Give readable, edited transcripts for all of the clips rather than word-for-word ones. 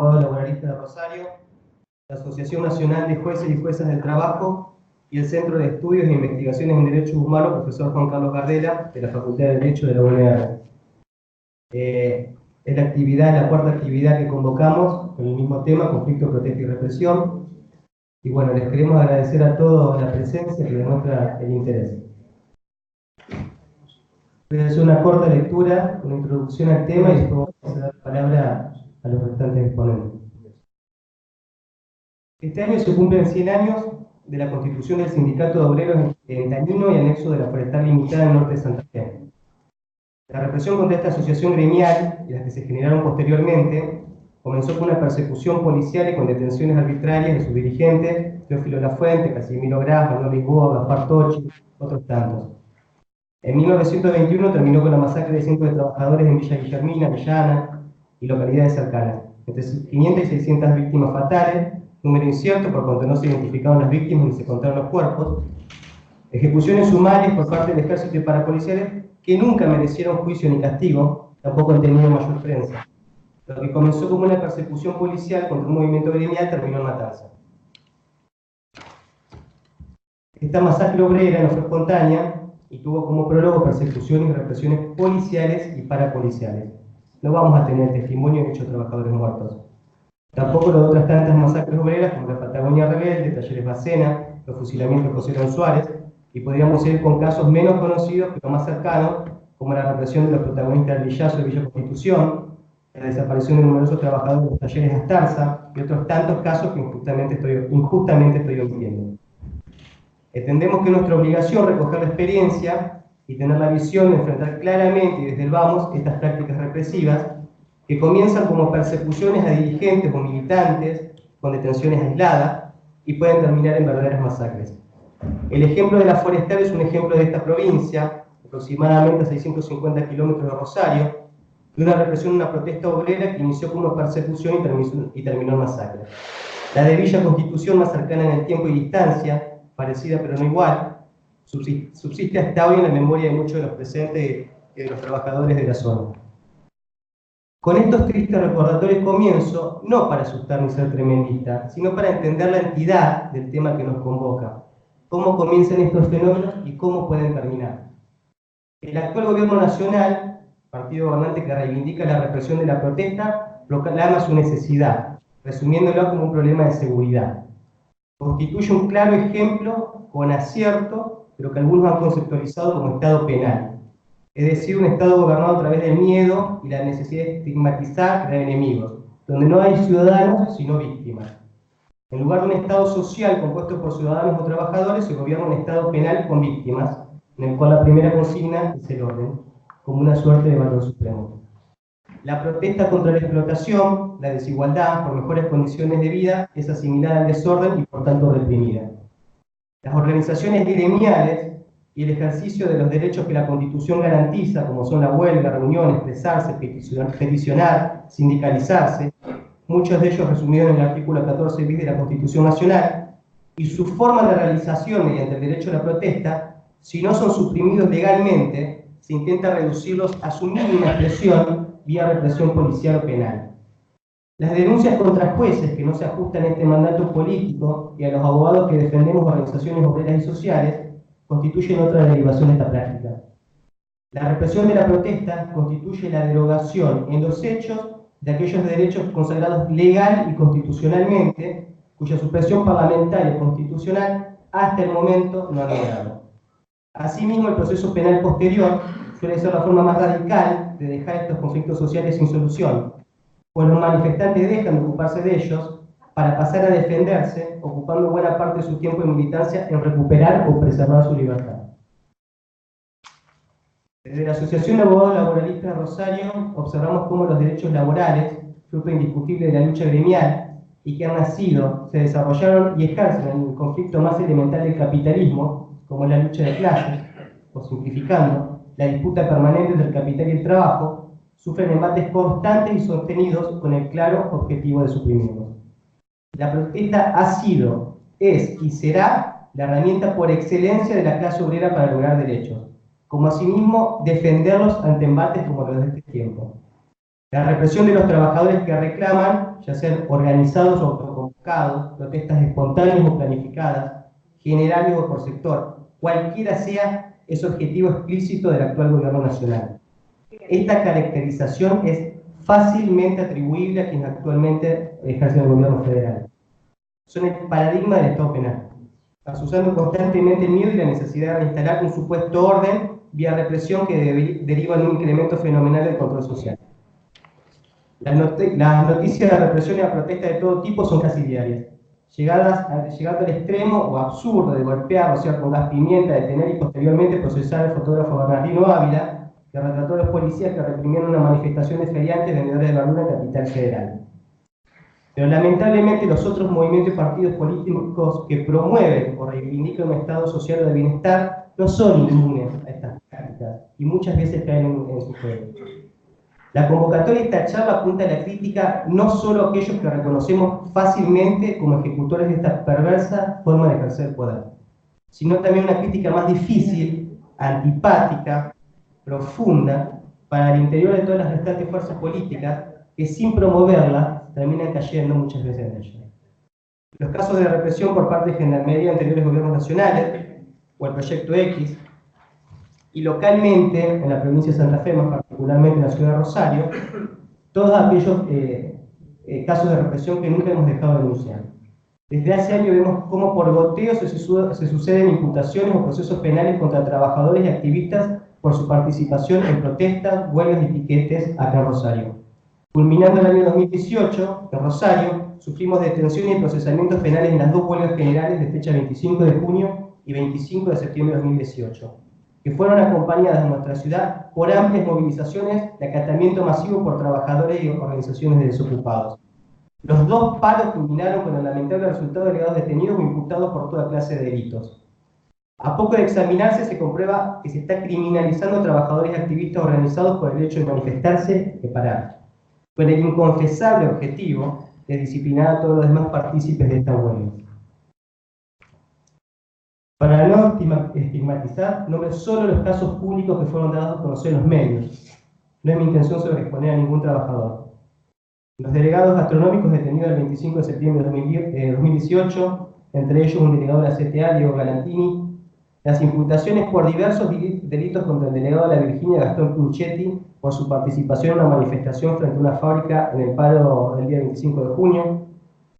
Abogados Laboralistas de Rosario, la Asociación Nacional de Jueces y Juezas del Trabajo y el Centro de Estudios e Investigaciones en Derechos Humanos, profesor Juan Carlos Gardela, de la Facultad de Derecho de la UNR. Es la cuarta actividad que convocamos con el mismo tema, conflicto, protesta y represión. Y bueno, les queremos agradecer a todos la presencia que demuestra el interés. Voy a hacer una corta lectura, una introducción al tema y después vamos a dar la palabra a los restantes exponentes. Este año se cumplen 100 años de la constitución del Sindicato de Obreros en Tañino y anexo de la Forestal Limitada en el norte de Santa Fe. La represión contra esta asociación gremial y las que se generaron posteriormente comenzó con una persecución policial y con detenciones arbitrarias de sus dirigentes, Teófilo Lafuente, Casimiro Graf, Manuel Lisboa, Gaspar Tochi, otros tantos. En 1921 terminó con la masacre de cientos de trabajadores en Villa Guillermina, Villana y localidades cercanas. Entre 500 y 600 víctimas fatales, número incierto por cuanto no se identificaron las víctimas ni se encontraron los cuerpos. Ejecuciones sumarias por parte del ejército y parapoliciales que nunca merecieron juicio ni castigo, tampoco han tenido mayor prensa. Lo que comenzó como una persecución policial contra un movimiento gremial terminó en matanza. Esta masacre obrera no fue espontánea y tuvo como prólogo persecuciones y represiones policiales y parapoliciales. No vamos a tener testimonio de hechos trabajadores muertos. Tampoco lo de otras tantas masacres obreras como la Patagonia Rebelde, Talleres Bacena, los fusilamientos de José León Suárez, y podríamos ir con casos menos conocidos pero más cercanos, como la represión de los protagonistas del Villazo de Villa Constitución, la desaparición de numerosos trabajadores de los talleres Astarza y otros tantos casos que injustamente estoy omitiendo. Entendemos que es nuestra obligación recoger la experiencia y tener la visión de enfrentar claramente y desde el vamos estas prácticas represivas que comienzan como persecuciones a dirigentes o militantes con detenciones aisladas y pueden terminar en verdaderas masacres. El ejemplo de la Forestal es un ejemplo de esta provincia, aproximadamente a 650 kilómetros de Rosario, de una represión, una protesta obrera que inició como persecución y terminó en masacre. La de Villa Constitución, más cercana en el tiempo y distancia, parecida pero no igual, subsiste hasta hoy en la memoria de muchos de los presentes y de los trabajadores de la zona. Con estos tristes recordatorios comienzo, no para asustar ni ser tremendista, sino para entender la entidad del tema que nos convoca, cómo comienzan estos fenómenos y cómo pueden terminar. El actual gobierno nacional, partido gobernante que reivindica la represión de la protesta, proclama su necesidad, resumiéndolo como un problema de seguridad. Constituye un claro ejemplo, con acierto, pero que algunos han conceptualizado como Estado penal. Es decir, un Estado gobernado a través del miedo y la necesidad de estigmatizar, crear enemigos, donde no hay ciudadanos, sino víctimas. En lugar de un Estado social compuesto por ciudadanos o trabajadores, se gobierna un Estado penal con víctimas, en el cual la primera consigna es el orden, como una suerte de valor supremo. La protesta contra la explotación, la desigualdad por mejores condiciones de vida, es asimilada al desorden y por tanto reprimida. Las organizaciones gremiales y el ejercicio de los derechos que la Constitución garantiza, como son la huelga, reunión, expresarse, peticionar, sindicalizarse, muchos de ellos resumidos en el artículo 14 bis de la Constitución Nacional, y su forma de realización mediante el derecho a la protesta, si no son suprimidos legalmente, se intenta reducirlos a su mínima expresión vía represión policial o penal. Las denuncias contra jueces que no se ajustan a este mandato político y a los abogados que defendemos organizaciones obreras y sociales constituyen otra derivación de esta práctica. La represión de la protesta constituye la derogación en los hechos de aquellos derechos consagrados legal y constitucionalmente, cuya supresión parlamentaria y constitucional hasta el momento no ha logrado. Asimismo, el proceso penal posterior suele ser la forma más radical de dejar estos conflictos sociales sin solución, pues los manifestantes dejan de ocuparse de ellos para pasar a defenderse, ocupando buena parte de su tiempo de militancia en recuperar o preservar su libertad. Desde la Asociación de Abogados Laboralistas de Rosario observamos cómo los derechos laborales, fruto indiscutible de la lucha gremial, y que han nacido, se desarrollaron y ejercen en el conflicto más elemental del capitalismo, como la lucha de clases, o simplificando, la disputa permanente entre el capital y el trabajo, sufren embates constantes y sostenidos con el claro objetivo de suprimirlos. La protesta ha sido, es y será la herramienta por excelencia de la clase obrera para lograr derechos, como asimismo defenderlos ante embates como los de este tiempo. La represión de los trabajadores que reclaman ya sean organizados o autoconvocados, protestas espontáneas o planificadas, generales o por sector, cualquiera sea ese objetivo explícito del actual gobierno nacional. Esta caracterización es fácilmente atribuible a quienes actualmente ejercen el gobierno federal. Son el paradigma del Estado penal, asusando constantemente el miedo y la necesidad de reinstalar un supuesto orden vía represión que deriva en un incremento fenomenal del control social. Las noticias de represión y la protesta de todo tipo son casi diarias, llegando al extremo o absurdo de golpear, rociar con gas pimienta, detener y posteriormente procesar al fotógrafo Bernardino Ávila, que retrató a los policías que reprimieron una manifestación de feriantes vendedores de verdura en Capital Federal. Pero lamentablemente los otros movimientos y partidos políticos que promueven o reivindican un estado social o de bienestar no son inmunes a estas prácticas y muchas veces caen en su juego. La convocatoria de esta charla apunta a la crítica no solo a aquellos que reconocemos fácilmente como ejecutores de esta perversa forma de ejercer el poder, sino también una crítica más difícil, antipática, profunda, para el interior de todas las restantes fuerzas políticas que sin promoverla terminan cayendo muchas veces en ella. Los casos de represión por parte de Gendarmería de anteriores gobiernos nacionales, o el Proyecto X, y localmente, en la provincia de Santa Fe, más particularmente en la ciudad de Rosario, todos aquellos casos de represión que nunca hemos dejado de denunciar. Desde hace años vemos cómo por goteo se suceden imputaciones o procesos penales contra trabajadores y activistas por su participación en protestas, huelgas y piquetes acá en Rosario. Culminando el año 2018, en Rosario, sufrimos detenciones y procesamientos penales en las dos huelgas generales de fecha 25 de junio y 25 de septiembre de 2018, que fueron acompañadas en nuestra ciudad por amplias movilizaciones de acatamiento masivo por trabajadores y organizaciones de desocupados. Los dos paros culminaron con el lamentable resultado de delegados detenidos o imputados por toda clase de delitos. A poco de examinarse se comprueba que se está criminalizando a trabajadores y activistas organizados por el hecho de manifestarse y de parar, con el inconfesable objetivo de disciplinar a todos los demás partícipes de esta huelga. Para no estigmatizar, nombro solo los casos públicos que fueron dados a conocer en los medios. No es mi intención sobreexponer a ningún trabajador. Los delegados gastronómicos detenidos el 25 de septiembre de 2018, entre ellos un delegado de la CTA, Diego Galantini, las imputaciones por diversos delitos contra el delegado de la Virginia, Gastón Pinchetti, por su participación en una manifestación frente a una fábrica en el paro del día 25 de junio,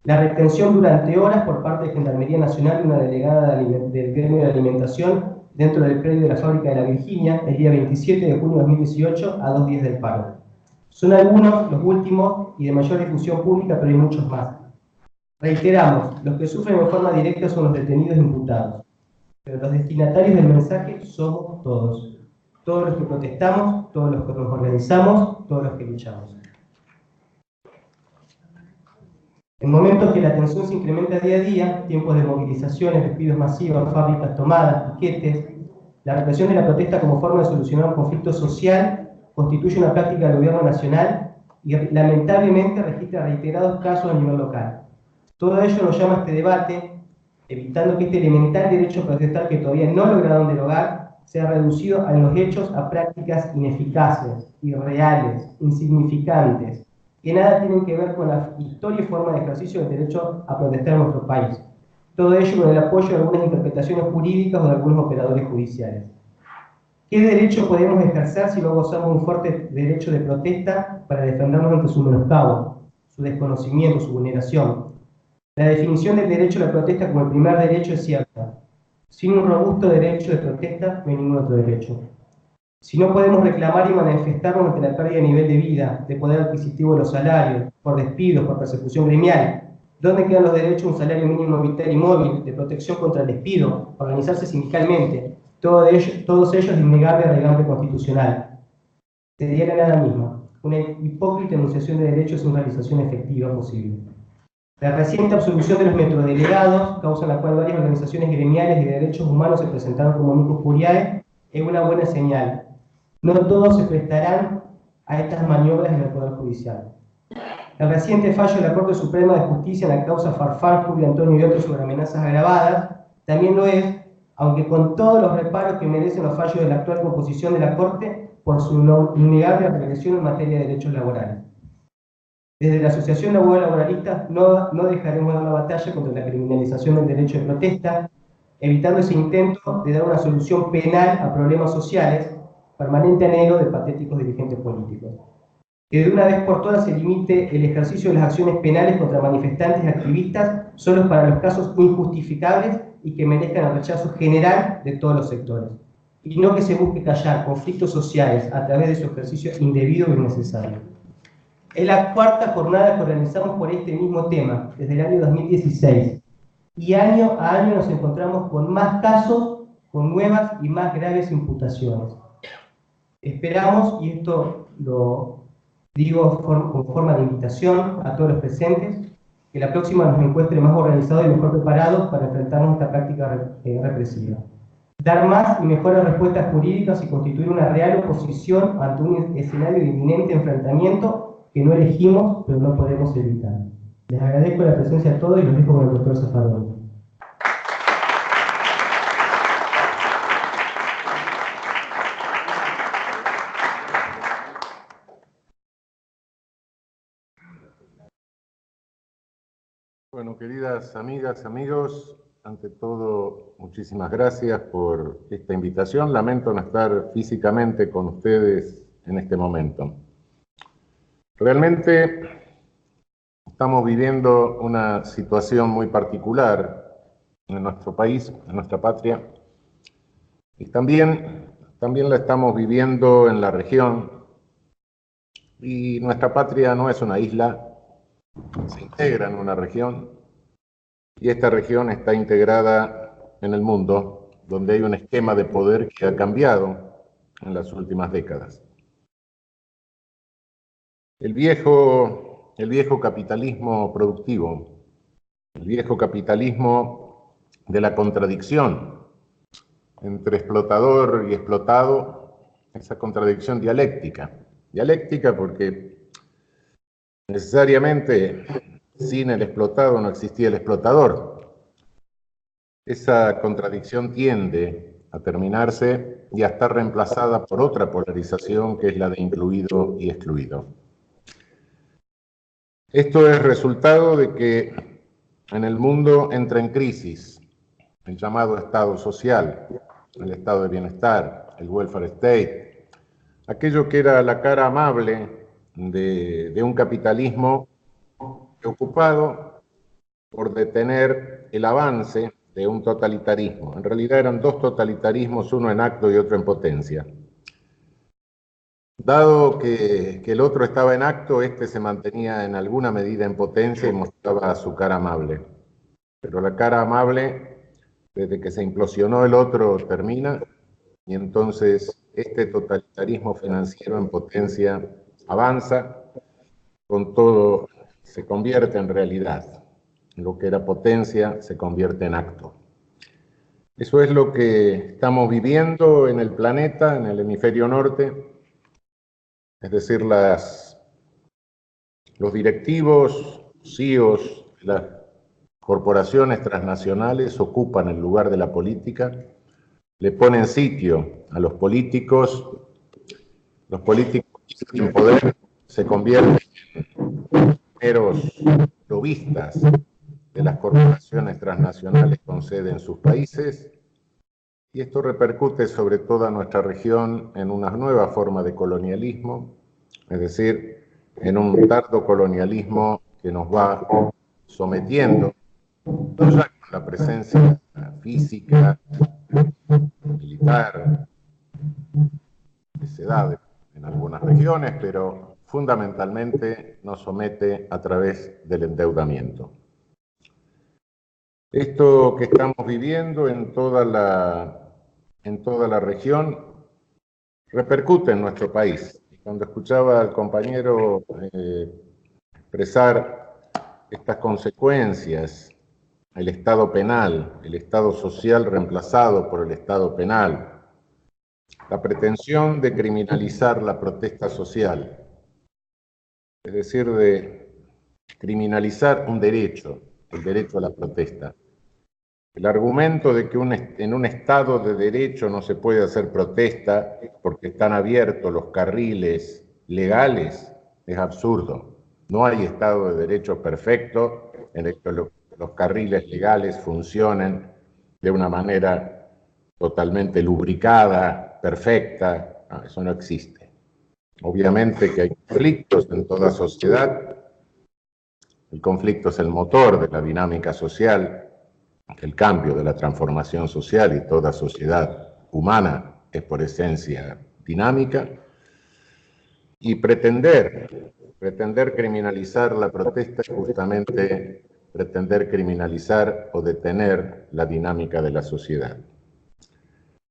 la retención durante horas por parte de Gendarmería Nacional de una delegada del gremio de alimentación dentro del predio de la fábrica de la Virginia el día 27 de junio de 2018 a 2 días del paro. Son algunos, los últimos y de mayor difusión pública, pero hay muchos más. Reiteramos, los que sufren en forma directa son los detenidos e imputados, pero los destinatarios del mensaje somos todos. Todos los que protestamos, todos los que nos organizamos, todos los que luchamos. En momentos que la tensión se incrementa día a día, tiempos de movilizaciones, despidos masivos, fábricas tomadas, piquetes, la represión de la protesta como forma de solucionar un conflicto social constituye una práctica del gobierno nacional y lamentablemente registra reiterados casos a nivel local. Todo ello nos llama a este debate, evitando que este elemental derecho a protestar que todavía no lograron derogar sea reducido en los hechos a prácticas ineficaces, irreales, insignificantes, que nada tienen que ver con la historia y forma de ejercicio del derecho a protestar en nuestro país. Todo ello con el apoyo de algunas interpretaciones jurídicas o de algunos operadores judiciales. ¿Qué derecho podemos ejercer si no gozamos de un fuerte derecho de protesta para defendernos ante su menoscabo, su desconocimiento, su vulneración? La definición del derecho a la protesta como el primer derecho es cierta. Sin un robusto derecho de protesta no hay ningún otro derecho. Si no podemos reclamar y manifestarnos ante la pérdida de nivel de vida, de poder adquisitivo de los salarios, por despidos, por persecución gremial, ¿dónde quedan los derechos a un salario mínimo vital y móvil, de protección contra el despido, organizarse sindicalmente? Todos ellos innegable regambre constitucional. Sería la nada misma, una hipócrita enunciación de derechos sin realización efectiva posible. La reciente absolución de los metrodelegados, causa en la cual varias organizaciones gremiales y de derechos humanos se presentaron como amicus curiae, es una buena señal. No todos se prestarán a estas maniobras en el Poder Judicial. El reciente fallo de la Corte Suprema de Justicia en la causa Farfán, Julio Antonio y otros sobre amenazas agravadas también lo es, aunque con todos los reparos que merecen los fallos de la actual composición de la Corte por su innegable regresión en materia de derechos laborales. Desde la Asociación de Abogados Laboralistas no dejaremos de dar la batalla contra la criminalización del derecho de protesta, evitando ese intento de dar una solución penal a problemas sociales, permanente anhelo de patéticos dirigentes políticos. Que de una vez por todas se limite el ejercicio de las acciones penales contra manifestantes y activistas solo para los casos injustificables y que merezcan el rechazo general de todos los sectores. Y no que se busque callar conflictos sociales a través de su ejercicio indebido y innecesario. Es la cuarta jornada que organizamos por este mismo tema, desde el año 2016. Y año a año nos encontramos con más casos, con nuevas y más graves imputaciones. Esperamos, y esto lo digo con forma de invitación a todos los presentes, que la próxima nos encuentre más organizados y mejor preparados para enfrentarnos a esta práctica represiva. Dar más y mejores respuestas jurídicas y constituir una real oposición ante un escenario de inminente enfrentamiento que no elegimos, pero no podemos evitar. Les agradezco la presencia a todos y los dejo con el doctor Zaffaroni. Bueno, queridas amigas, amigos, ante todo, muchísimas gracias por esta invitación. Lamento no estar físicamente con ustedes en este momento. Realmente estamos viviendo una situación muy particular en nuestro país, en nuestra patria, y también la estamos viviendo en la región. Y nuestra patria no es una isla, se integra en una región, y esta región está integrada en el mundo, donde hay un esquema de poder que ha cambiado en las últimas décadas. El viejo capitalismo productivo, el viejo capitalismo de la contradicción entre explotador y explotado, esa contradicción dialéctica porque necesariamente sin el explotado no existía el explotador. Esa contradicción tiende a terminarse y a estar reemplazada por otra polarización que es la de incluido y excluido. Esto es resultado de que en el mundo entra en crisis el llamado Estado social, el Estado de bienestar, el welfare state, aquello que era la cara amable de un capitalismo preocupado por detener el avance de un totalitarismo. En realidad eran dos totalitarismos, uno en acto y otro en potencia. Dado que el otro estaba en acto, este se mantenía en alguna medida en potencia y mostraba su cara amable. Pero la cara amable, desde que se implosionó el otro, termina, y entonces este totalitarismo financiero en potencia avanza, con todo se convierte en realidad. Lo que era potencia se convierte en acto. Eso es lo que estamos viviendo en el planeta, en el hemisferio norte. Es decir, los directivos, CEOs, las corporaciones transnacionales ocupan el lugar de la política, le ponen sitio a los políticos en poder se convierten en meros lobistas de las corporaciones transnacionales con sede en sus países, y esto repercute sobre toda nuestra región en una nueva forma de colonialismo, es decir, en un tardo colonialismo que nos va sometiendo, no ya con la presencia física, militar, que se da en algunas regiones, pero fundamentalmente nos somete a través del endeudamiento. Esto que estamos viviendo en toda la región repercute en nuestro país. Cuando escuchaba al compañero expresar estas consecuencias, el Estado penal, el Estado social reemplazado por el Estado penal, la pretensión de criminalizar la protesta social, es decir, de criminalizar un derecho, el derecho a la protesta. El argumento de que en un Estado de derecho no se puede hacer protesta porque están abiertos los carriles legales es absurdo. No hay Estado de Derecho perfecto en el que los carriles legales funcionen de una manera totalmente lubricada, perfecta. No, eso no existe. Obviamente que hay conflictos en toda sociedad. El conflicto es el motor de la dinámica social, el cambio de la transformación social, y toda sociedad humana es por esencia dinámica. Y pretender criminalizar la protesta es justamente pretender criminalizar o detener la dinámica de la sociedad.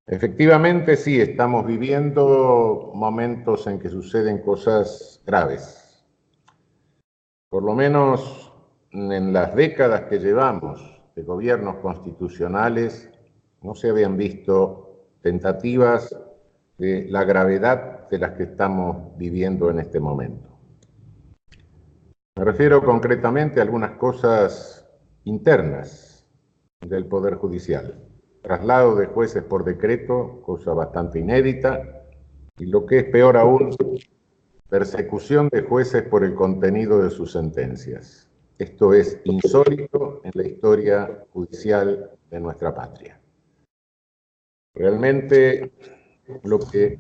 Efectivamente, sí, estamos viviendo momentos en que suceden cosas graves. Por lo menos en las décadas que llevamos de gobiernos constitucionales, no se habían visto tentativas de la gravedad de las que estamos viviendo en este momento. Me refiero concretamente a algunas cosas internas del Poder Judicial. Traslado de jueces por decreto, cosa bastante inédita, y lo que es peor aún, persecución de jueces por el contenido de sus sentencias. Esto es insólito en la historia judicial de nuestra patria. Realmente a lo que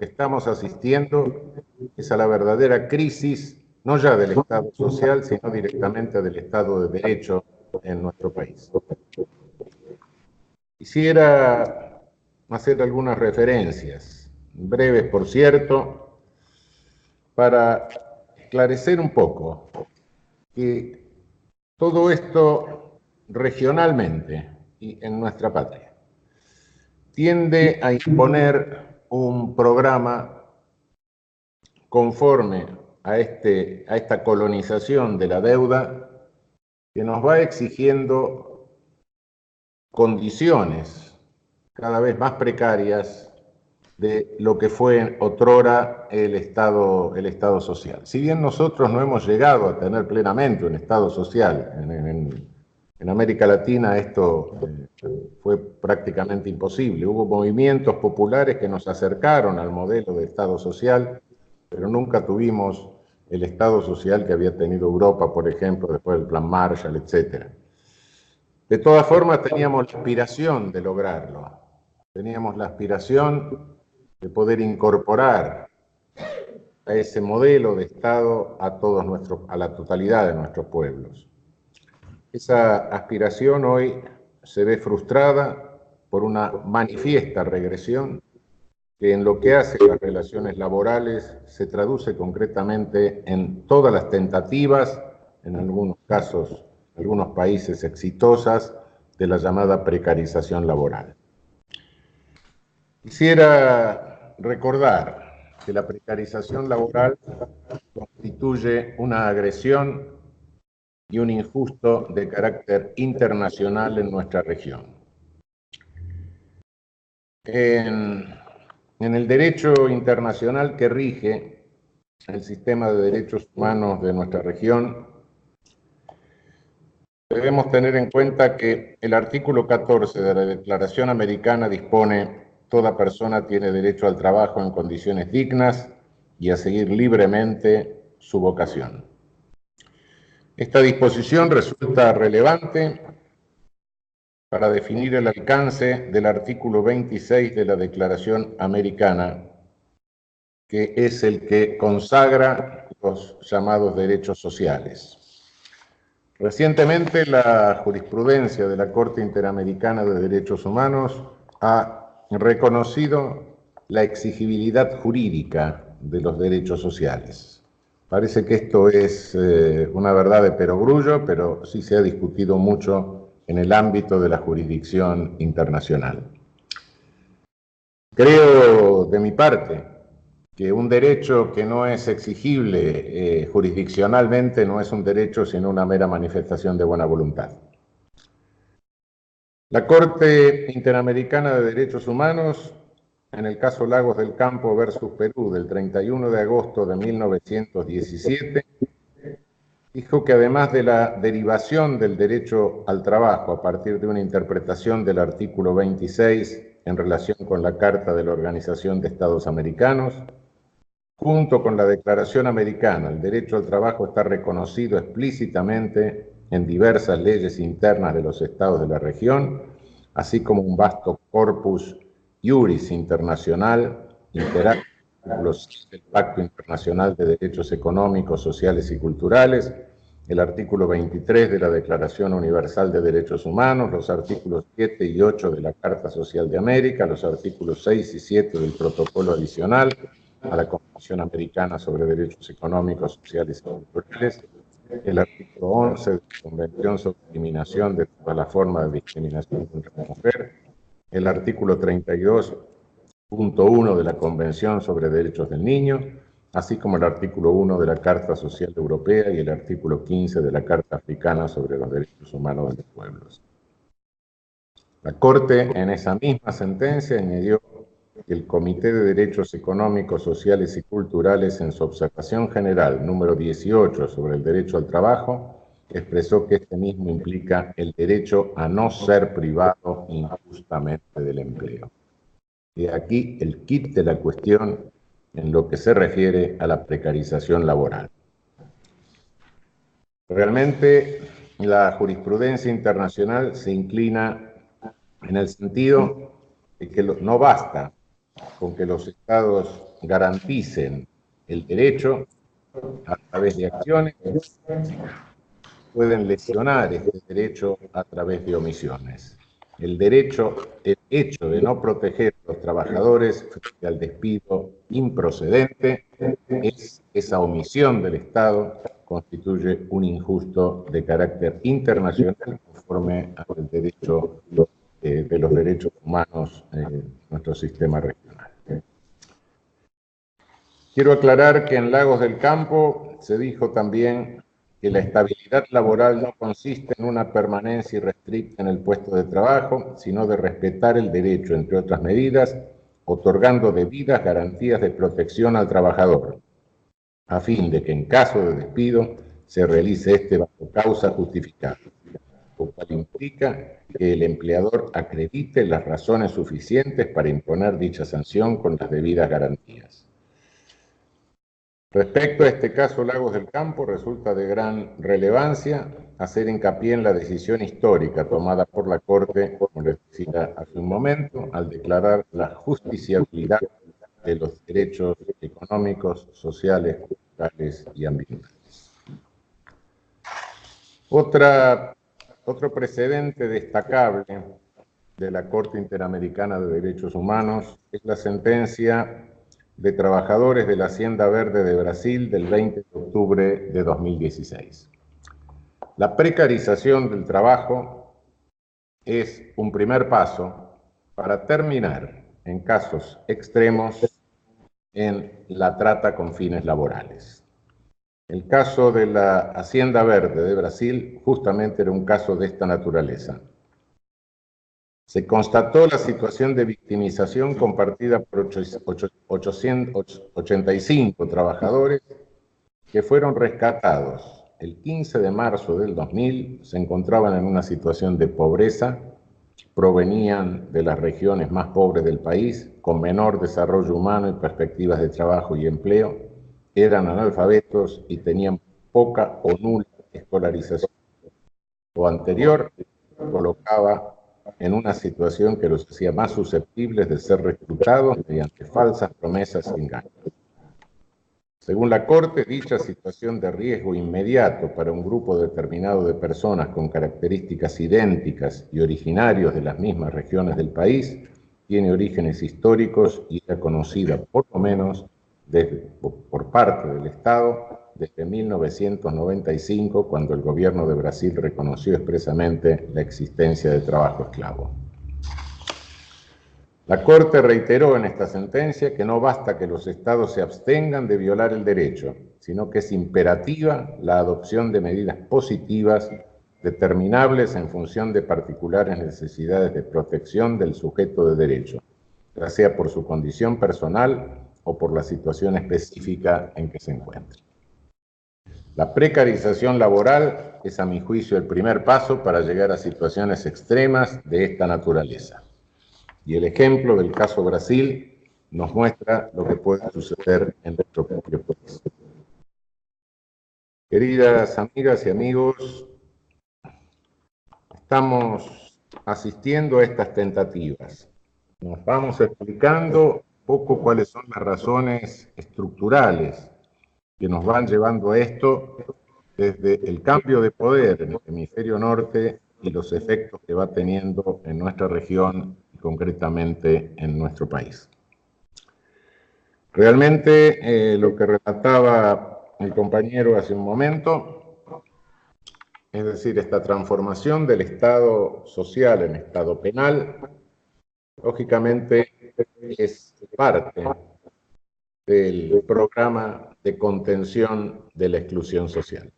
estamos asistiendo es a la verdadera crisis, no ya del Estado social, sino directamente del Estado de Derecho en nuestro país. Quisiera hacer algunas referencias, breves por cierto, para esclarecer un poco que todo esto regionalmente y en nuestra patria tiende a imponer un programa conforme a esta colonización de la deuda que nos va exigiendo condiciones cada vez más precarias de lo que fue otrora el Estado social. Si bien nosotros no hemos llegado a tener plenamente un Estado social, en América Latina esto fue prácticamente imposible. Hubo movimientos populares que nos acercaron al modelo de Estado social, pero nunca tuvimos el Estado social que había tenido Europa, por ejemplo, después del Plan Marshall, etc. De todas formas, teníamos la aspiración de lograrlo. Teníamos la aspiración de poder incorporar a ese modelo de Estado a la totalidad de nuestros pueblos. Esa aspiración hoy se ve frustrada por una manifiesta regresión que en lo que hace a las relaciones laborales se traduce concretamente en todas las tentativas, en algunos casos, en algunos países exitosas, de la llamada precarización laboral. Quisiera recordar que la precarización laboral constituye una agresión y un injusto de carácter internacional en nuestra región. En el derecho internacional que rige el sistema de derechos humanos de nuestra región, debemos tener en cuenta que el artículo 14 de la Declaración Americana dispone: toda persona tiene derecho al trabajo en condiciones dignas y a seguir libremente su vocación. Esta disposición resulta relevante para definir el alcance del artículo 26 de la Declaración Americana, que es el que consagra los llamados derechos sociales. Recientemente, la jurisprudencia de la Corte Interamericana de Derechos Humanos ha reconocido la exigibilidad jurídica de los derechos sociales. Parece que esto es una verdad de perogrullo, pero sí se ha discutido mucho en el ámbito de la jurisdicción internacional. Creo, de mi parte, que un derecho que no es exigible jurisdiccionalmente no es un derecho sino una mera manifestación de buena voluntad. La Corte Interamericana de Derechos Humanos, en el caso Lagos del Campo versus Perú del 31 de agosto de 1917, dijo que además de la derivación del derecho al trabajo a partir de una interpretación del artículo 26 en relación con la Carta de la Organización de Estados Americanos, Junto con la Declaración Americana, el derecho al trabajo está reconocido explícitamente en diversas leyes internas de los estados de la región, así como un vasto corpus iuris internacional integrado el Pacto Internacional de Derechos Económicos, Sociales y Culturales, el artículo 23 de la Declaración Universal de Derechos Humanos, los artículos 7 y 8 de la Carta Social de América, los artículos 6 y 7 del Protocolo Adicional a la Convención Americana sobre Derechos Económicos, Sociales y Culturales, el artículo 11 de la Convención sobre Eliminación de toda la forma de discriminación contra la mujer, el artículo 32.1 de la Convención sobre Derechos del Niño, así como el artículo 1 de la Carta Social Europea y el artículo 15 de la Carta Africana sobre los Derechos Humanos de los Pueblos. La Corte, en esa misma sentencia, añadió que el Comité de Derechos Económicos, Sociales y Culturales, en su observación general número 18 sobre el derecho al trabajo, expresó que este mismo implica el derecho a no ser privado injustamente del empleo. Y aquí el quid de la cuestión en lo que se refiere a la precarización laboral. Realmente la jurisprudencia internacional se inclina en el sentido de que no basta con que los estados garanticen el derecho a través de acciones, pueden lesionar este derecho a través de omisiones. El hecho de no proteger a los trabajadores frente al despido improcedente, esa omisión del Estado constituye un injusto de carácter internacional conforme al derecho de los derechos humanos en nuestro sistema regional. Quiero aclarar que en Lagos del Campo se dijo también que la estabilidad laboral no consiste en una permanencia irrestricta en el puesto de trabajo, sino de respetar el derecho, entre otras medidas, otorgando debidas garantías de protección al trabajador, a fin de que en caso de despido se realice este bajo causa justificada, lo cual implica que el empleador acredite las razones suficientes para imponer dicha sanción con las debidas garantías. Respecto a este caso Lagos del Campo, resulta de gran relevancia hacer hincapié en la decisión histórica tomada por la Corte, como les decía hace un momento, al declarar la justiciabilidad de los derechos económicos, sociales, culturales y ambientales. Otro precedente destacable de la Corte Interamericana de Derechos Humanos es la sentencia de trabajadores de la Hacienda Verde de Brasil del 20 de octubre de 2016. La precarización del trabajo es un primer paso para terminar, en casos extremos, en la trata con fines laborales. El caso de la Hacienda Verde de Brasil justamente era un caso de esta naturaleza. Se constató la situación de victimización compartida por 885 trabajadores que fueron rescatados. El 15 de marzo del 2000 se encontraban en una situación de pobreza, provenían de las regiones más pobres del país, con menor desarrollo humano y perspectivas de trabajo y empleo, eran analfabetos y tenían poca o nula escolarización. Lo anterior colocaba en una situación que los hacía más susceptibles de ser reclutados mediante falsas promesas y engaños. Según la Corte, dicha situación de riesgo inmediato para un grupo determinado de personas con características idénticas y originarios de las mismas regiones del país tiene orígenes históricos y era conocida por lo menos por parte del Estado desde 1995, cuando el gobierno de Brasil reconoció expresamente la existencia de trabajo esclavo. La Corte reiteró en esta sentencia que no basta que los estados se abstengan de violar el derecho, sino que es imperativa la adopción de medidas positivas determinables en función de particulares necesidades de protección del sujeto de derecho, ya sea por su condición personal o por la situación específica en que se encuentre. La precarización laboral es, a mi juicio, el primer paso para llegar a situaciones extremas de esta naturaleza. Y el ejemplo del caso Brasil nos muestra lo que puede suceder en nuestro propio país. Queridas amigas y amigos, estamos asistiendo a estas tentativas. Nos vamos explicando un poco cuáles son las razones estructurales que nos van llevando a esto desde el cambio de poder en el hemisferio norte y los efectos que va teniendo en nuestra región y concretamente en nuestro país. Realmente lo que relataba el compañero hace un momento, es decir, esta transformación del Estado social en Estado penal, lógicamente es parte del programa de contención de la exclusión social.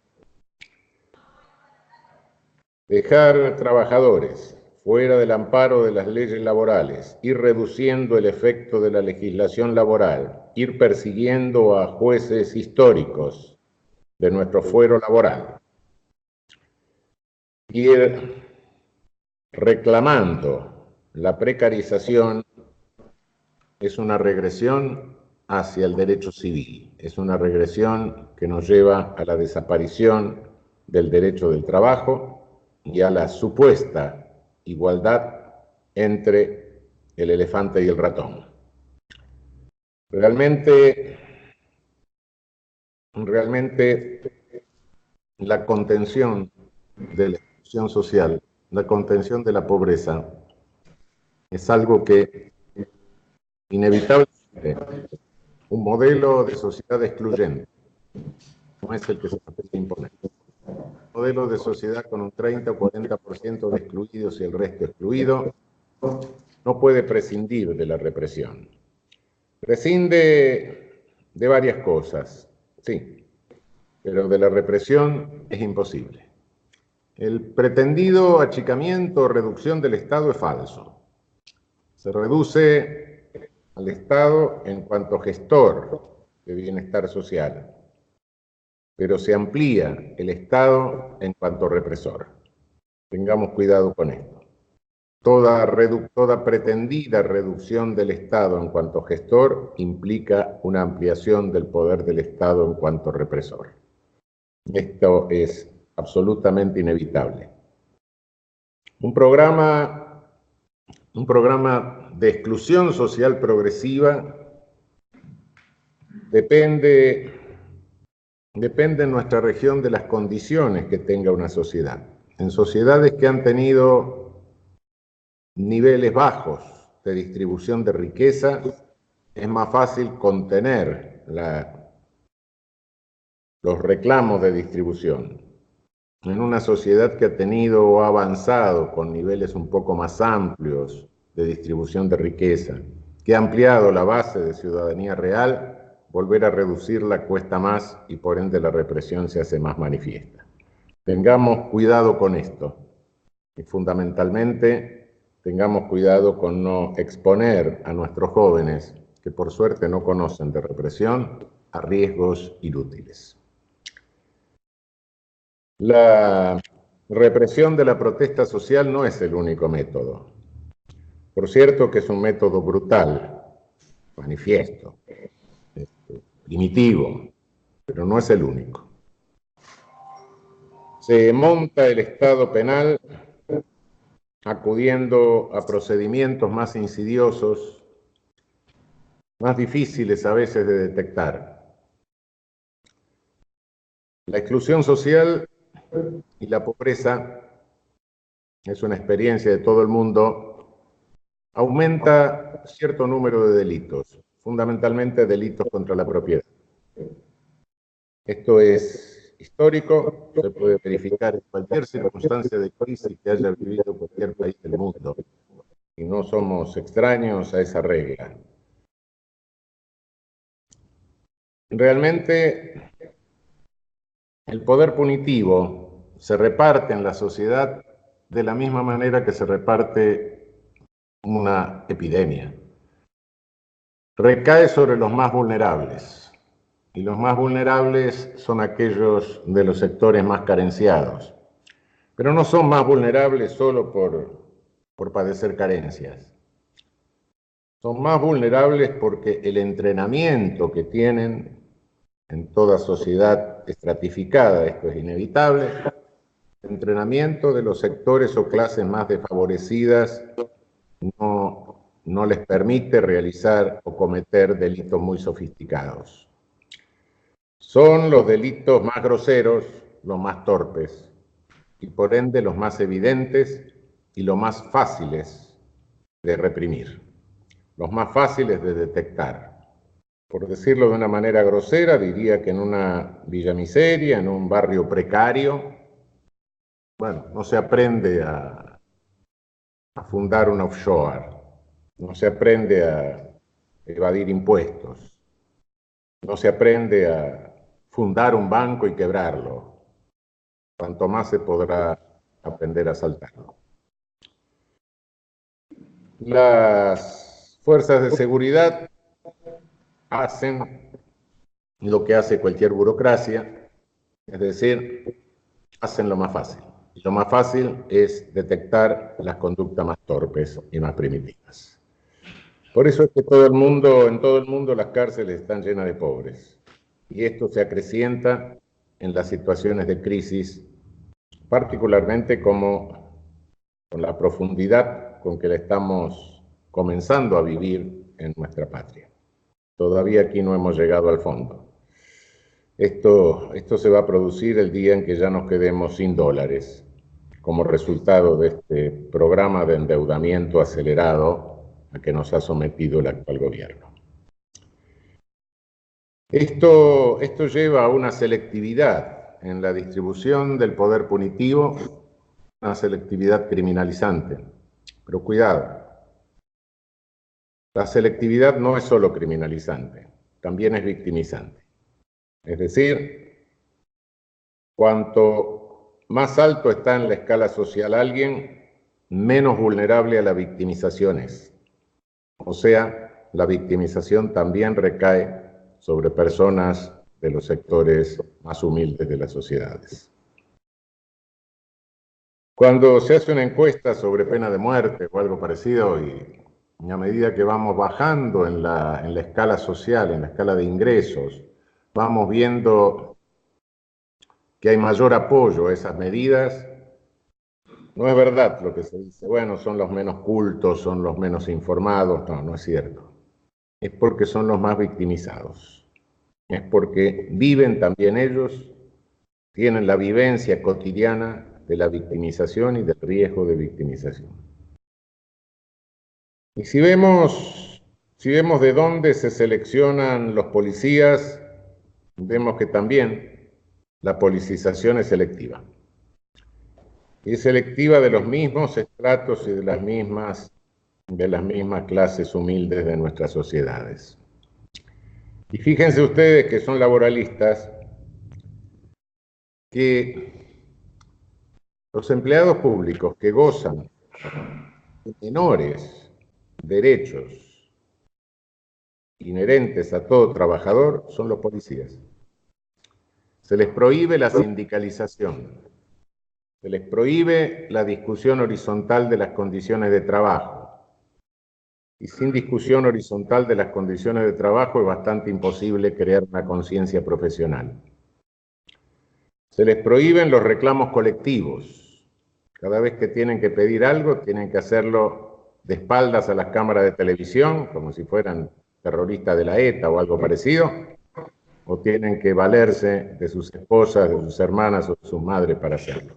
Dejar trabajadores fuera del amparo de las leyes laborales, ir reduciendo el efecto de la legislación laboral, ir persiguiendo a jueces históricos de nuestro fuero laboral, ir reclamando la precarización, es una regresión hacia el derecho civil, es una regresión que nos lleva a la desaparición del derecho del trabajo y a la supuesta igualdad entre el elefante y el ratón. Realmente la contención de la exclusión social, la contención de la pobreza, es algo que inevitablemente un modelo de sociedad excluyente no es el que se puede imponer. Un modelo de sociedad con un 30 o 40% de excluidos y el resto excluido no puede prescindir de la represión. Prescinde de varias cosas, sí, pero de la represión es imposible. El pretendido achicamiento o reducción del Estado es falso. Se reduce al Estado en cuanto gestor de bienestar social, pero se amplía el Estado en cuanto represor. Tengamos cuidado con esto. Toda pretendida reducción del Estado en cuanto gestor implica una ampliación del poder del Estado en cuanto represor. Esto es absolutamente inevitable. Un programa de exclusión social progresiva depende en nuestra región de las condiciones que tenga una sociedad. En sociedades que han tenido niveles bajos de distribución de riqueza, es más fácil contener los reclamos de distribución. En una sociedad que ha tenido o ha avanzado con niveles un poco más amplios de distribución de riqueza, que ha ampliado la base de ciudadanía real, volver a reducirla cuesta más y por ende la represión se hace más manifiesta. Tengamos cuidado con esto y fundamentalmente tengamos cuidado con no exponer a nuestros jóvenes, que por suerte no conocen de represión, a riesgos inútiles. La represión de la protesta social no es el único método. Por cierto que es un método brutal, manifiesto, primitivo, pero no es el único. Se monta el Estado penal acudiendo a procedimientos más insidiosos, más difíciles a veces de detectar. La exclusión social y la pobreza, es una experiencia de todo el mundo, aumenta cierto número de delitos, fundamentalmente delitos contra la propiedad. Esto es histórico, se puede verificar en cualquier circunstancia de crisis que haya vivido cualquier país del mundo, y no somos extraños a esa regla. Realmente, el poder punitivo se reparte en la sociedad de la misma manera que se reparte una epidemia. Recae sobre los más vulnerables, y los más vulnerables son aquellos de los sectores más carenciados. Pero no son más vulnerables solo por padecer carencias. Son más vulnerables porque el entrenamiento que tienen en toda sociedad estratificada, esto es inevitable, el entrenamiento de los sectores o clases más desfavorecidas no les permite realizar o cometer delitos muy sofisticados. Son los delitos más groseros, los más torpes, y por ende los más evidentes y los más fáciles de reprimir, los más fáciles de detectar. Por decirlo de una manera grosera, diría que en una villa miseria, en un barrio precario, bueno, no se aprende a fundar un offshore, no se aprende a evadir impuestos, no se aprende a fundar un banco y quebrarlo. Cuanto más se podrá aprender a saltarlo. Las fuerzas de seguridad hacen lo que hace cualquier burocracia, es decir, hacen lo más fácil. Y lo más fácil es detectar las conductas más torpes y más primitivas. Por eso es que en todo el mundo las cárceles están llenas de pobres. Y esto se acrecienta en las situaciones de crisis, particularmente como con la profundidad con que la estamos comenzando a vivir en nuestra patria. Todavía aquí no hemos llegado al fondo. Esto se va a producir el día en que ya nos quedemos sin dólares, como resultado de este programa de endeudamiento acelerado a que nos ha sometido el actual gobierno. Esto lleva a una selectividad en la distribución del poder punitivo, una selectividad criminalizante. Pero cuidado, la selectividad no es solo criminalizante, también es victimizante. Es decir, cuanto más alto está en la escala social alguien, menos vulnerable a la victimización es. O sea, la victimización también recae sobre personas de los sectores más humildes de las sociedades. Cuando se hace una encuesta sobre pena de muerte o algo parecido, y a medida que vamos bajando en la escala social, en la escala de ingresos, vamos viendo que hay mayor apoyo a esas medidas, no es verdad lo que se dice, bueno, son los menos cultos, son los menos informados, no es cierto. Es porque son los más victimizados. Es porque viven también ellos, tienen la vivencia cotidiana de la victimización y del riesgo de victimización. Y si vemos de dónde se seleccionan los policías, vemos que también la policización es selectiva. Y es selectiva de los mismos estratos y de las mismas clases humildes de nuestras sociedades. Y fíjense ustedes que son laboralistas, que los empleados públicos que gozan de menores derechos inherentes a todo trabajador son los policías. Se les prohíbe la sindicalización, se les prohíbe la discusión horizontal de las condiciones de trabajo. Y sin discusión horizontal de las condiciones de trabajo es bastante imposible crear una conciencia profesional. Se les prohíben los reclamos colectivos. Cada vez que tienen que pedir algo, tienen que hacerlo de espaldas a las cámaras de televisión, como si fueran terroristas de la ETA o algo parecido, o tienen que valerse de sus esposas, de sus hermanas o de sus madres para hacerlo.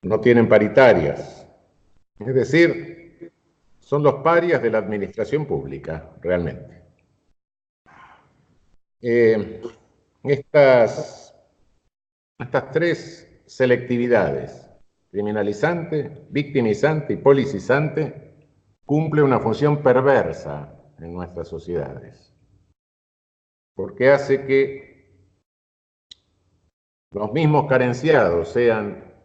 No tienen paritarias. Es decir, son los parias de la administración pública, realmente. Estas tres selectividades, criminalizante, victimizante y policizante, cumple una función perversa en nuestras sociedades, porque hace que los mismos carenciados sean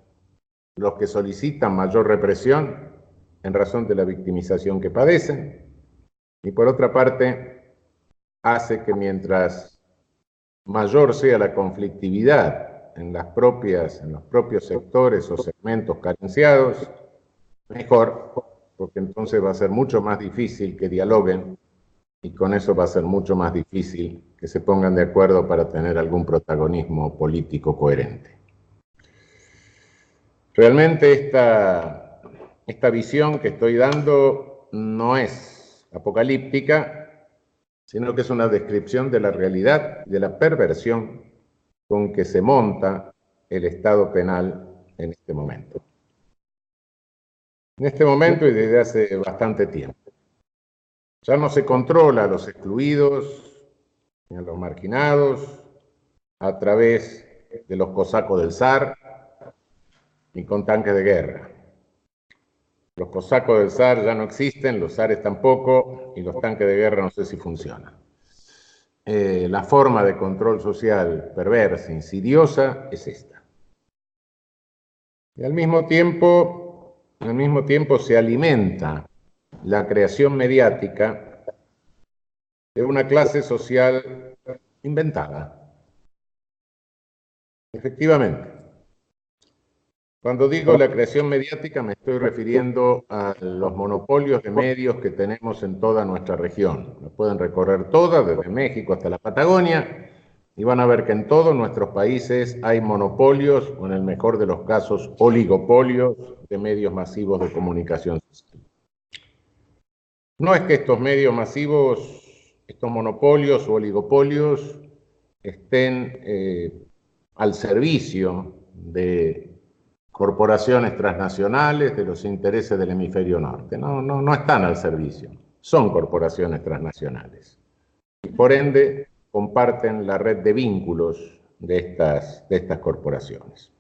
los que solicitan mayor represión en razón de la victimización que padecen, y por otra parte, hace que mientras mayor sea la conflictividad en los propios sectores o segmentos carenciados, mejor porque entonces va a ser mucho más difícil que dialoguen y con eso va a ser mucho más difícil que se pongan de acuerdo para tener algún protagonismo político coherente. Realmente esta visión que estoy dando no es apocalíptica, sino que es una descripción de la realidad, de la perversión con que se monta el Estado penal en este momento. En este momento y desde hace bastante tiempo. Ya no se controla a los excluidos ni a los marginados a través de los cosacos del zar ni con tanques de guerra. Los cosacos del zar ya no existen, los zares tampoco, y los tanques de guerra no sé si funcionan. La forma de control social perversa, insidiosa, es esta. Y al mismo tiempo se alimenta la creación mediática de una clase social inventada. Efectivamente. Cuando digo la creación mediática me estoy refiriendo a los monopolios de medios que tenemos en toda nuestra región. La pueden recorrer toda, desde México hasta la Patagonia, y van a ver que en todos nuestros países hay monopolios, o en el mejor de los casos, oligopolios de medios masivos de comunicación social. No es que estos medios masivos, estos monopolios o oligopolios estén al servicio de corporaciones transnacionales de los intereses del hemisferio norte. No están al servicio. Son corporaciones transnacionales. Y por ende, comparten la red de vínculos de estas corporaciones.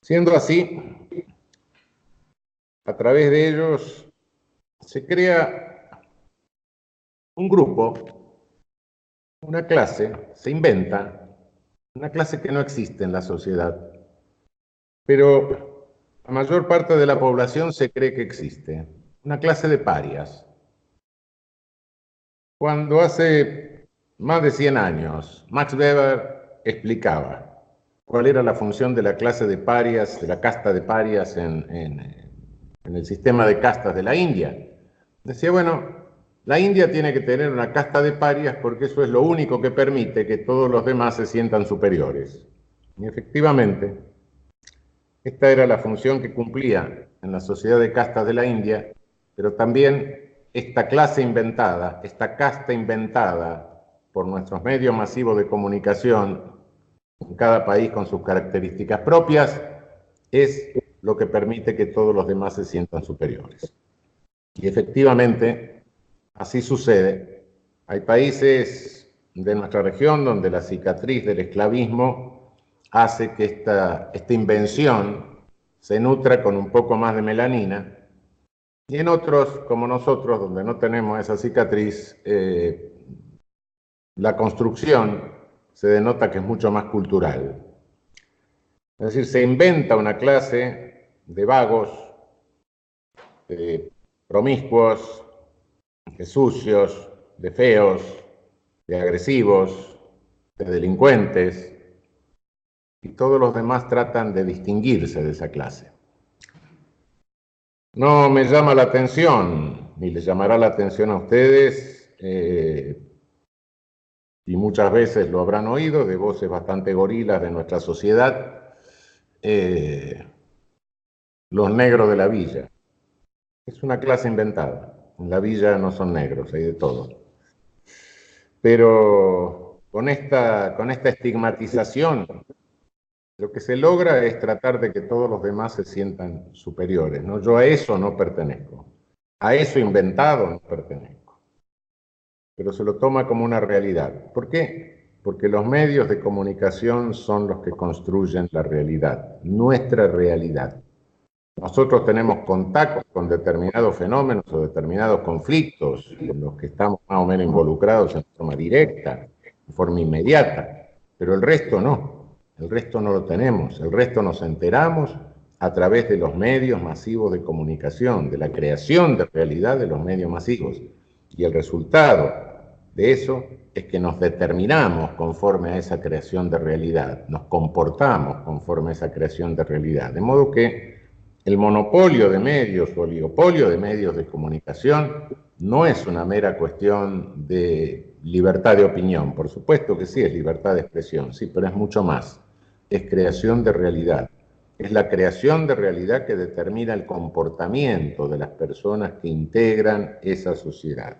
Siendo así, a través de ellos se crea un grupo, una clase, se inventa, una clase que no existe en la sociedad, pero la mayor parte de la población se cree que existe, una clase de parias. Cuando hace más de 100 años Max Weber explicaba cuál era la función de la clase de parias, de la casta de parias en el sistema de castas de la India, decía, bueno, la India tiene que tener una casta de parias porque eso es lo único que permite que todos los demás se sientan superiores. Y efectivamente, esta era la función que cumplía en la sociedad de castas de la India, pero también esta clase inventada, esta casta inventada por nuestros medios masivos de comunicación, en cada país con sus características propias, es lo que permite que todos los demás se sientan superiores. Y efectivamente, así sucede. Hay países de nuestra región donde la cicatriz del esclavismo hace que esta invención se nutra con un poco más de melanina, y en otros, como nosotros, donde no tenemos esa cicatriz, la construcción se denota que es mucho más cultural. Es decir, se inventa una clase de vagos, de promiscuos, de sucios, de feos, de agresivos, de delincuentes, y todos los demás tratan de distinguirse de esa clase. No me llama la atención, ni les llamará la atención a ustedes, y muchas veces lo habrán oído de voces bastante gorilas de nuestra sociedad, los negros de la villa. Es una clase inventada. En la villa no son negros, hay de todo. Pero con esta estigmatización, lo que se logra es tratar de que todos los demás se sientan superiores, ¿no? Yo a eso no pertenezco. A eso inventado no pertenezco. Pero se lo toma como una realidad. ¿Por qué? Porque los medios de comunicación son los que construyen la realidad, nuestra realidad. Nosotros tenemos contacto con determinados fenómenos o determinados conflictos en los que estamos más o menos involucrados en forma directa, en forma inmediata, pero el resto no. El resto no lo tenemos, el resto nos enteramos a través de los medios masivos de comunicación, de la creación de realidad de los medios masivos. Y el resultado de eso es que nos determinamos conforme a esa creación de realidad, nos comportamos conforme a esa creación de realidad. De modo que El monopolio de medios o oligopolio de medios de comunicación no es una mera cuestión de libertad de opinión. Por supuesto que sí, es libertad de expresión, sí, pero es mucho más. Es creación de realidad. Es la creación de realidad que determina el comportamiento de las personas que integran esa sociedad.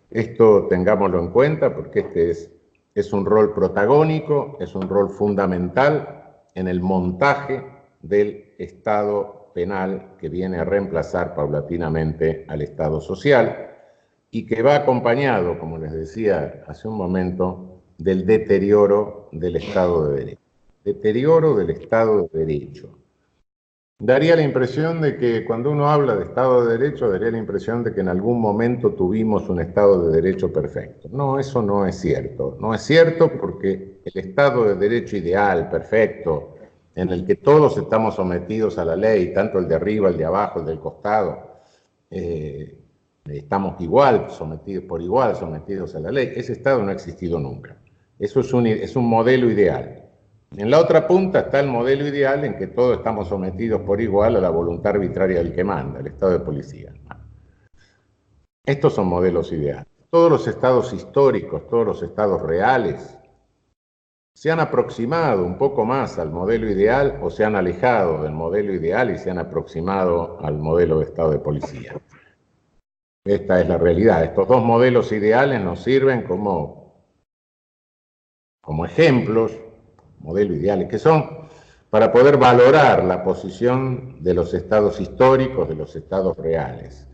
Esto tengámoslo en cuenta porque este es un rol protagónico, es un rol fundamental en el montaje del Estado penal que viene a reemplazar paulatinamente al Estado social y que va acompañado, como les decía hace un momento, del deterioro del Estado de Derecho. Deterioro del Estado de Derecho. Daría la impresión de que cuando uno habla de Estado de Derecho, daría la impresión de que en algún momento tuvimos un Estado de Derecho perfecto. No, eso no es cierto. No es cierto porque el Estado de Derecho ideal, perfecto, en el que todos estamos sometidos a la ley, tanto el de arriba, el de abajo, el del costado, estamos igual, sometidos a la ley. Ese Estado no ha existido nunca. Eso es un modelo ideal. En la otra punta está el modelo ideal en que todos estamos sometidos por igual a la voluntad arbitraria del que manda, el Estado de policía. Estos son modelos ideales. Todos los estados históricos, todos los estados reales, se han aproximado un poco más al modelo ideal o se han alejado del modelo ideal y se han aproximado al modelo de Estado de policía. Esta es la realidad. Estos dos modelos ideales nos sirven como ejemplos, modelos ideales que son, para poder valorar la posición de los estados históricos, de los estados reales.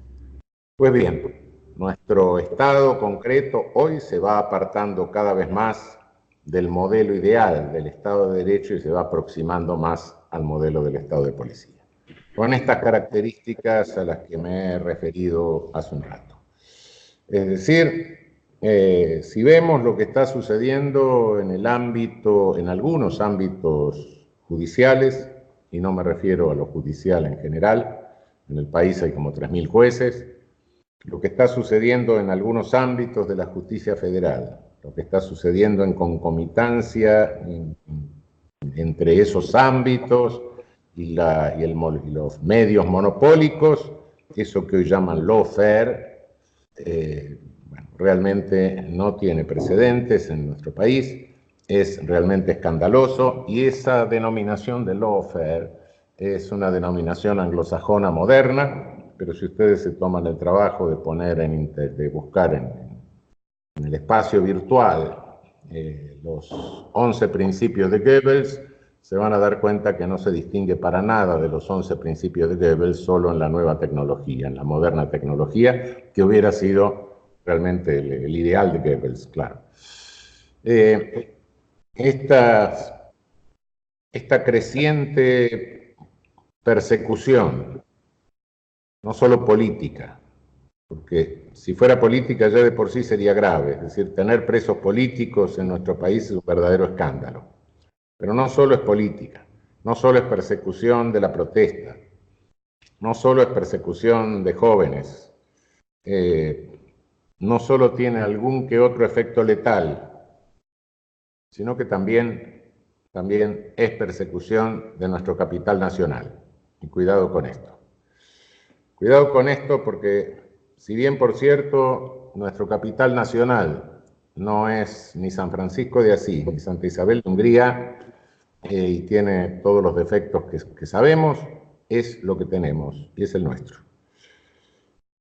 Pues bien, nuestro estado concreto hoy se va apartando cada vez más del modelo ideal del Estado de Derecho y se va aproximando más al modelo del Estado de policía, con estas características a las que me he referido hace un rato. Es decir, si vemos lo que está sucediendo en algunos ámbitos judiciales, y no me refiero a lo judicial en general, en el país hay como 3.000 jueces, lo que está sucediendo en algunos ámbitos de la justicia federal, lo que está sucediendo en concomitancia entre esos ámbitos y los medios monopólicos, eso que hoy llaman lawfare, bueno, realmente no tiene precedentes en nuestro país, es realmente escandaloso y esa denominación de lawfare es una denominación anglosajona moderna, pero si ustedes se toman el trabajo de buscar en el espacio virtual los 11 principios de Goebbels, se van a dar cuenta que no se distingue para nada de los 11 principios de Goebbels, solo en la nueva tecnología, en la moderna tecnología, que hubiera sido realmente el ideal de Goebbels, claro. Esta creciente persecución, no solo política, porque si fuera política ya de por sí sería grave, es decir, tener presos políticos en nuestro país es un verdadero escándalo. Pero no solo es política, no solo es persecución de la protesta, no solo es persecución de jóvenes, no solo tiene algún que otro efecto letal, sino que también es persecución de nuestro capital nacional. Y cuidado con esto. Cuidado con esto porque, si bien por cierto, nuestro capital nacional no es ni San Francisco de Asís, ni Santa Isabel de Hungría, y tiene todos los defectos que sabemos, es lo que tenemos y es el nuestro.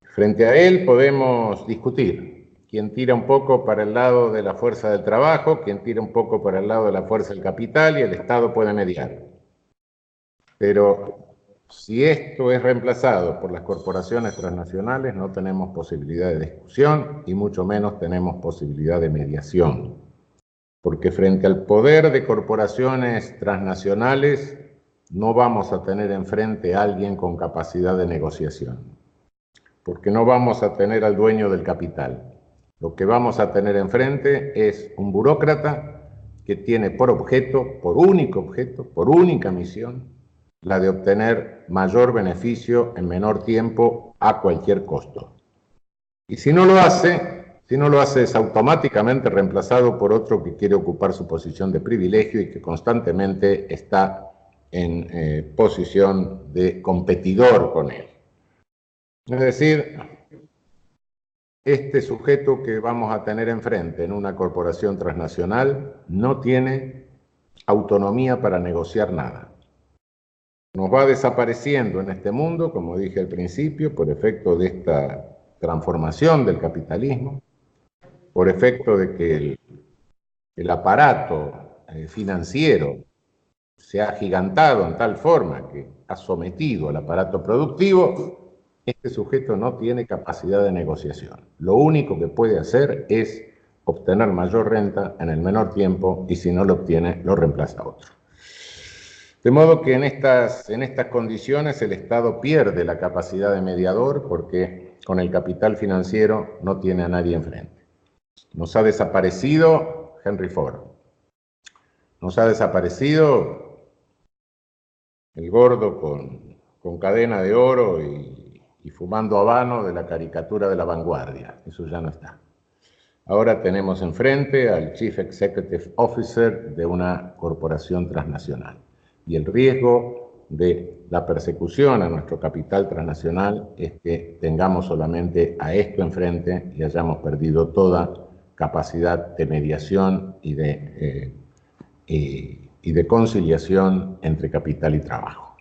Frente a él podemos discutir. Quien tira un poco para el lado de la fuerza del trabajo, quien tira un poco para el lado de la fuerza del capital y el Estado puede mediar. Pero si esto es reemplazado por las corporaciones transnacionales, no tenemos posibilidad de discusión y mucho menos tenemos posibilidad de mediación. Porque frente al poder de corporaciones transnacionales no vamos a tener enfrente a alguien con capacidad de negociación, porque no vamos a tener al dueño del capital. Lo que vamos a tener enfrente es un burócrata que tiene por única misión, la de obtener mayor beneficio en menor tiempo a cualquier costo. Y si no lo hace es automáticamente reemplazado por otro que quiere ocupar su posición de privilegio y que constantemente está en posición de competidor con él. Es decir, este sujeto que vamos a tener enfrente en una corporación transnacional no tiene autonomía para negociar nada. Nos va desapareciendo en este mundo, como dije al principio, por efecto de esta transformación del capitalismo, por efecto de que el aparato financiero se ha agigantado en tal forma que ha sometido al aparato productivo. Este sujeto no tiene capacidad de negociación. Lo único que puede hacer es obtener mayor renta en el menor tiempo y si no lo obtiene, lo reemplaza otro. De modo que en estas condiciones el Estado pierde la capacidad de mediador porque con el capital financiero no tiene a nadie enfrente. Nos ha desaparecido Henry Ford. Nos ha desaparecido el gordo con cadena de oro y fumando habano de la caricatura de La Vanguardia. Eso ya no está. Ahora tenemos enfrente al Chief Executive Officer de una corporación transnacional. Y el riesgo de la persecución a nuestro capital transnacional es que tengamos solamente a esto enfrente y hayamos perdido toda capacidad de mediación y de conciliación entre capital y trabajo.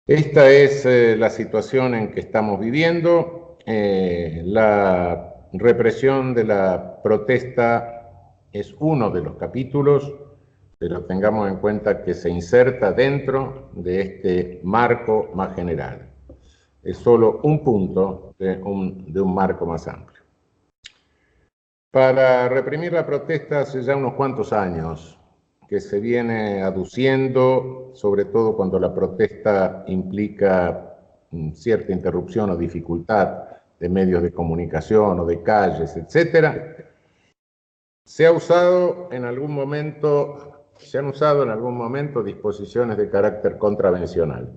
Esta es la situación en que estamos viviendo. La represión de la protesta es uno de los capítulos, pero tengamos en cuenta que se inserta dentro de este marco más general. Es solo un punto de un marco más amplio. Para reprimir la protesta hace ya unos cuantos años que se viene aduciendo, sobre todo cuando la protesta implica cierta interrupción o dificultad de medios de comunicación o de calles, etcétera. Se han usado en algún momento disposiciones de carácter contravencional.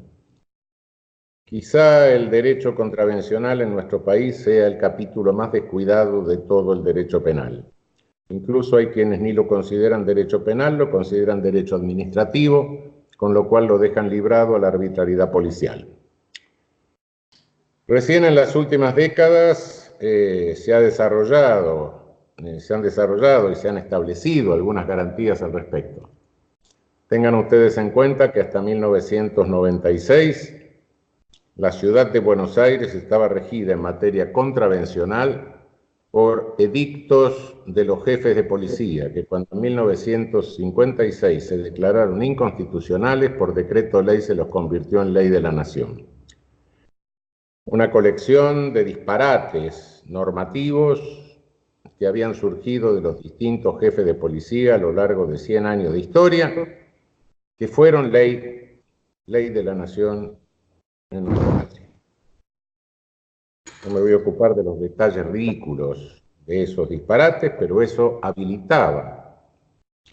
Quizá el derecho contravencional en nuestro país sea el capítulo más descuidado de todo el derecho penal. Incluso hay quienes ni lo consideran derecho penal, lo consideran derecho administrativo, con lo cual lo dejan librado a la arbitrariedad policial. Recién en las últimas décadas se han desarrollado y se han establecido algunas garantías al respecto. Tengan ustedes en cuenta que hasta 1996 la ciudad de Buenos Aires estaba regida en materia contravencional por edictos de los jefes de policía, que cuando en 1956 se declararon inconstitucionales, por decreto ley se los convirtió en ley de la nación. Una colección de disparates normativos que habían surgido de los distintos jefes de policía a lo largo de 100 años de historia, que fueron ley de la nación en nuestra patria. No me voy a ocupar de los detalles ridículos de esos disparates, pero eso habilitaba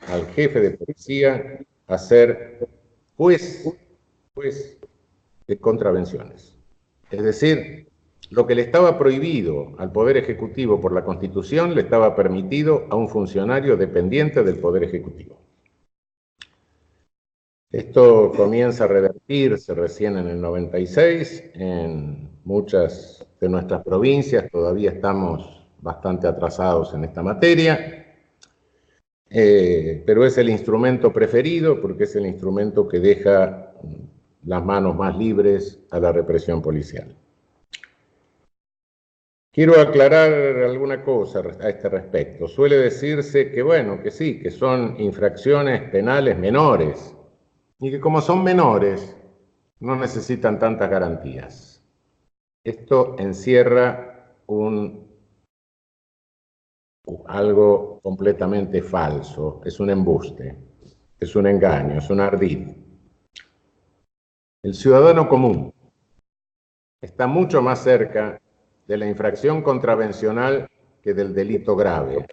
al jefe de policía a ser juez de contravenciones. Es decir, lo que le estaba prohibido al Poder Ejecutivo por la Constitución le estaba permitido a un funcionario dependiente del Poder Ejecutivo. Esto comienza a revertirse recién en el 96, en muchas de nuestras provincias todavía estamos bastante atrasados en esta materia, pero es el instrumento preferido porque es el instrumento que deja las manos más libres a la represión policial. Quiero aclarar alguna cosa a este respecto. Suele decirse que, bueno, que sí, que son infracciones penales menores, y que como son menores, no necesitan tantas garantías. Esto encierra algo completamente falso, es un embuste, es un engaño, es un ardid. El ciudadano común está mucho más cerca de la infracción contravencional que del delito grave.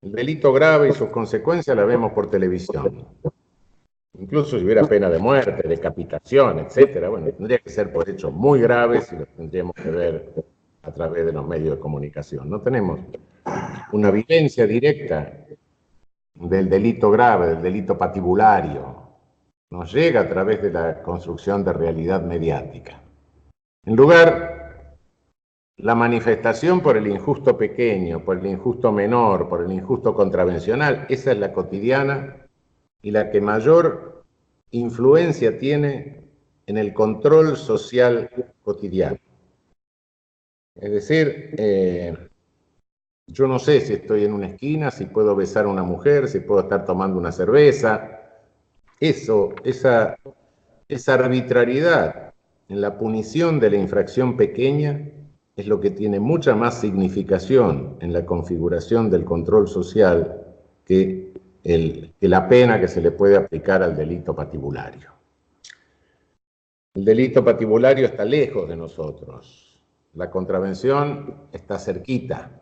El delito grave y sus consecuencias las vemos por televisión. Incluso si hubiera pena de muerte, decapitación, etcétera, bueno, tendría que ser por hechos muy graves y los tendríamos que ver a través de los medios de comunicación. No tenemos una vivencia directa del delito grave, del delito patibulario, nos llega a través de la construcción de realidad mediática. En lugar, la manifestación por el injusto pequeño, por el injusto menor, por el injusto contravencional, esa es la cotidiana y la que mayor influencia tiene en el control social cotidiano. Es decir, yo no sé si estoy en una esquina, si puedo besar a una mujer, si puedo estar tomando una cerveza. Esa arbitrariedad en la punición de la infracción pequeña es lo que tiene mucha más significación en la configuración del control social que la pena que se le puede aplicar al delito patibulario. El delito patibulario está lejos de nosotros. La contravención está cerquita.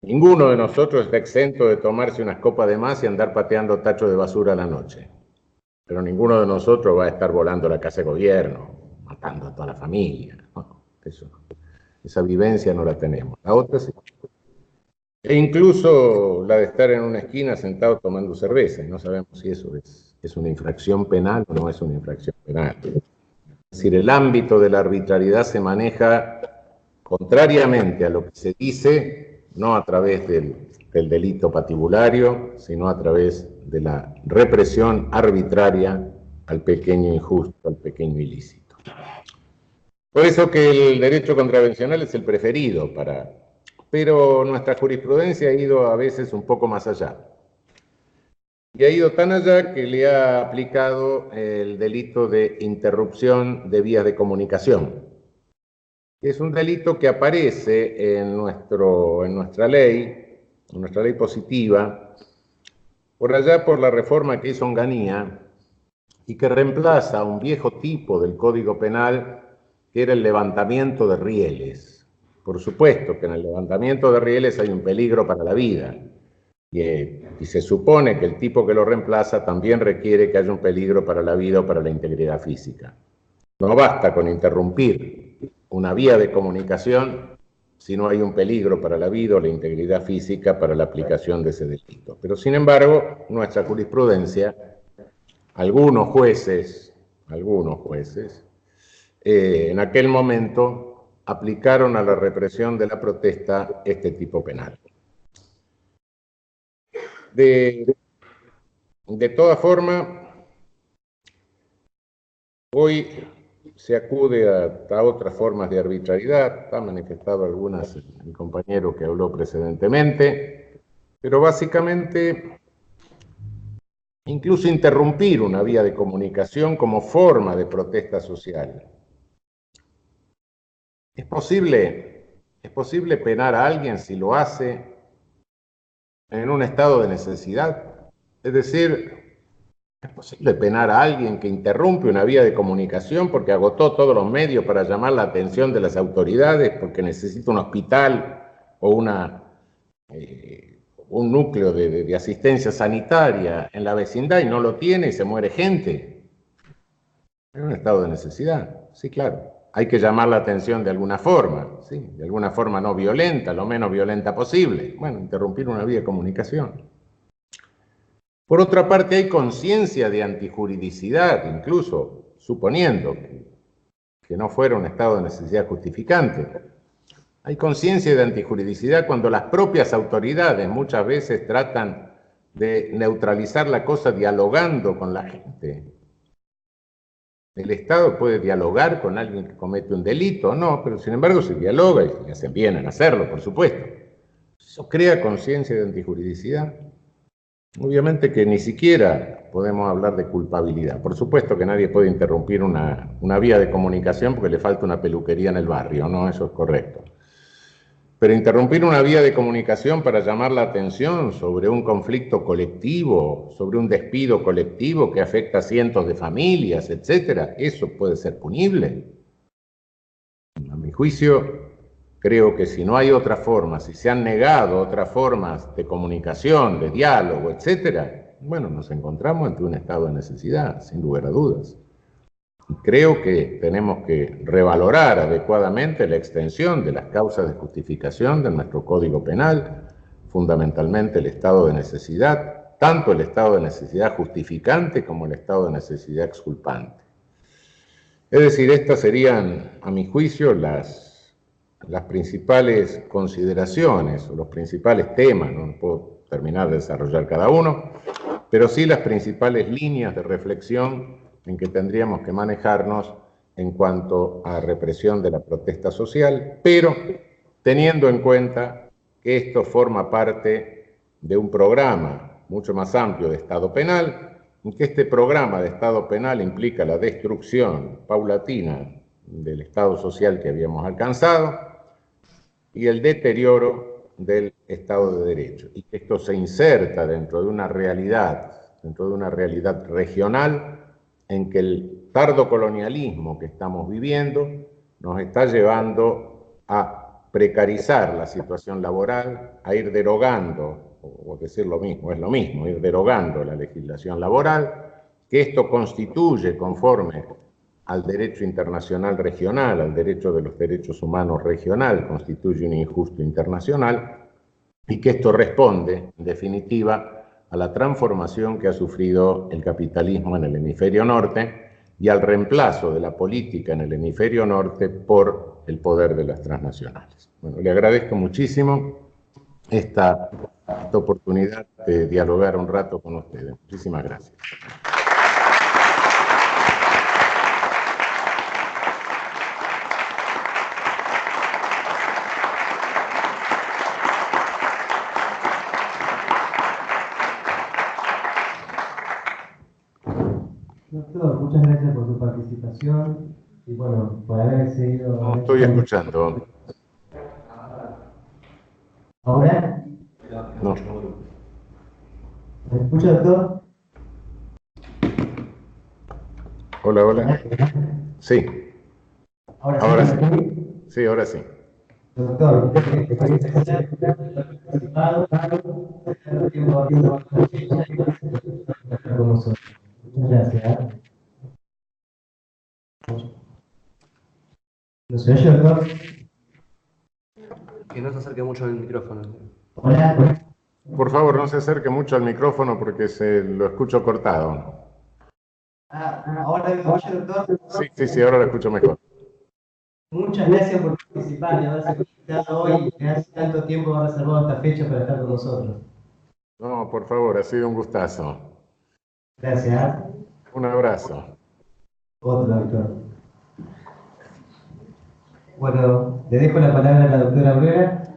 Ninguno de nosotros está exento de tomarse unas copas de más y andar pateando tachos de basura a la noche. Pero ninguno de nosotros va a estar volando la casa de gobierno, matando a toda la familia. No, esa vivencia no la tenemos. La otra sí. E incluso la de estar en una esquina sentado tomando cerveza, y no sabemos si eso es una infracción penal o no es una infracción penal. Es decir, el ámbito de la arbitrariedad se maneja contrariamente a lo que se dice, no a través del delito patibulario, sino a través de la represión arbitraria al pequeño injusto, al pequeño ilícito. Por eso que el derecho contravencional es el preferido pero nuestra jurisprudencia ha ido a veces un poco más allá. Y ha ido tan allá que le ha aplicado el delito de interrupción de vías de comunicación. Es un delito que aparece en nuestra ley positiva, por allá por la reforma que hizo Onganía, y que reemplaza un viejo tipo del Código Penal, que era el levantamiento de rieles. Por supuesto que en el levantamiento de rieles hay un peligro para la vida, y se supone que el tipo que lo reemplaza también requiere que haya un peligro para la vida o para la integridad física. No basta con interrumpir una vía de comunicación si no hay un peligro para la vida o la integridad física para la aplicación de ese delito. Pero sin embargo, nuestra jurisprudencia, algunos jueces, en aquel momento aplicaron a la represión de la protesta este tipo penal. De toda forma, hoy se acude a otras formas de arbitrariedad, ha manifestado algunas el compañero que habló precedentemente, pero básicamente incluso interrumpir una vía de comunicación como forma de protesta social. ¿Es posible penar a alguien si lo hace en un estado de necesidad? Es decir, ¿es posible penar a alguien que interrumpe una vía de comunicación porque agotó todos los medios para llamar la atención de las autoridades, porque necesita un hospital o un núcleo de asistencia sanitaria en la vecindad y no lo tiene y se muere gente? En un estado de necesidad, sí, claro. Hay que llamar la atención de alguna forma, sí, de alguna forma no violenta, lo menos violenta posible. Bueno, interrumpir una vía de comunicación. Por otra parte, hay conciencia de antijuridicidad, incluso suponiendo que no fuera un estado de necesidad justificante. Hay conciencia de antijuridicidad cuando las propias autoridades muchas veces tratan de neutralizar la cosa dialogando con la gente. El Estado puede dialogar con alguien que comete un delito, no, pero sin embargo se dialoga y hacen bien en hacerlo, por supuesto. Eso crea conciencia de antijuridicidad. Obviamente que ni siquiera podemos hablar de culpabilidad. Por supuesto que nadie puede interrumpir una vía de comunicación porque le falta una peluquería en el barrio, no, eso es correcto. Pero interrumpir una vía de comunicación para llamar la atención sobre un conflicto colectivo, sobre un despido colectivo que afecta a cientos de familias, etcétera, eso puede ser punible. A mi juicio, creo que si no hay otra forma, si se han negado otras formas de comunicación, de diálogo, etcétera, bueno, nos encontramos ante un estado de necesidad, sin lugar a dudas. Creo que tenemos que revalorar adecuadamente la extensión de las causas de justificación de nuestro Código Penal, fundamentalmente el estado de necesidad, tanto el estado de necesidad justificante como el estado de necesidad exculpante. Es decir, estas serían, a mi juicio, las principales consideraciones o los principales temas, no puedo terminar de desarrollar cada uno, pero sí las principales líneas de reflexión en que tendríamos que manejarnos en cuanto a represión de la protesta social, pero teniendo en cuenta que esto forma parte de un programa mucho más amplio de Estado penal, y que este programa de Estado penal implica la destrucción paulatina del Estado social que habíamos alcanzado y el deterioro del Estado de Derecho, y que esto se inserta dentro de una realidad regional en que el tardocolonialismo que estamos viviendo nos está llevando a precarizar la situación laboral, a ir derogando, o decir lo mismo, es lo mismo, ir derogando la legislación laboral, que esto constituye, conforme al derecho internacional regional, al derecho de los derechos humanos regional, constituye un injusto internacional, y que esto responde, en definitiva, a la transformación que ha sufrido el capitalismo en el hemisferio norte y al reemplazo de la política en el hemisferio norte por el poder de las transnacionales. Bueno, le agradezco muchísimo esta oportunidad de dialogar un rato con ustedes. Muchísimas gracias. Doctor, muchas gracias por su participación y bueno, por haber seguido... No estoy escuchando. ¿Ahora? No. ¿Me escucha, doctor? Hola, hola. Sí. Ahora sí. Sí, ahora sí. Doctor, muchas gracias. ¿No se oye, doctor? Que no se acerque mucho al micrófono. Hola. Por favor, no se acerque mucho al micrófono porque lo escucho cortado. ¿Ahora me oye, doctor? Sí, ahora lo escucho mejor. Muchas gracias por participar y haberse conectado hoy y hace tanto tiempo haber reservado esta fecha para estar con nosotros. No, por favor, ha sido un gustazo. Gracias. Un abrazo. Otro, doctor. Bueno, le dejo la palabra a la doctora Brera.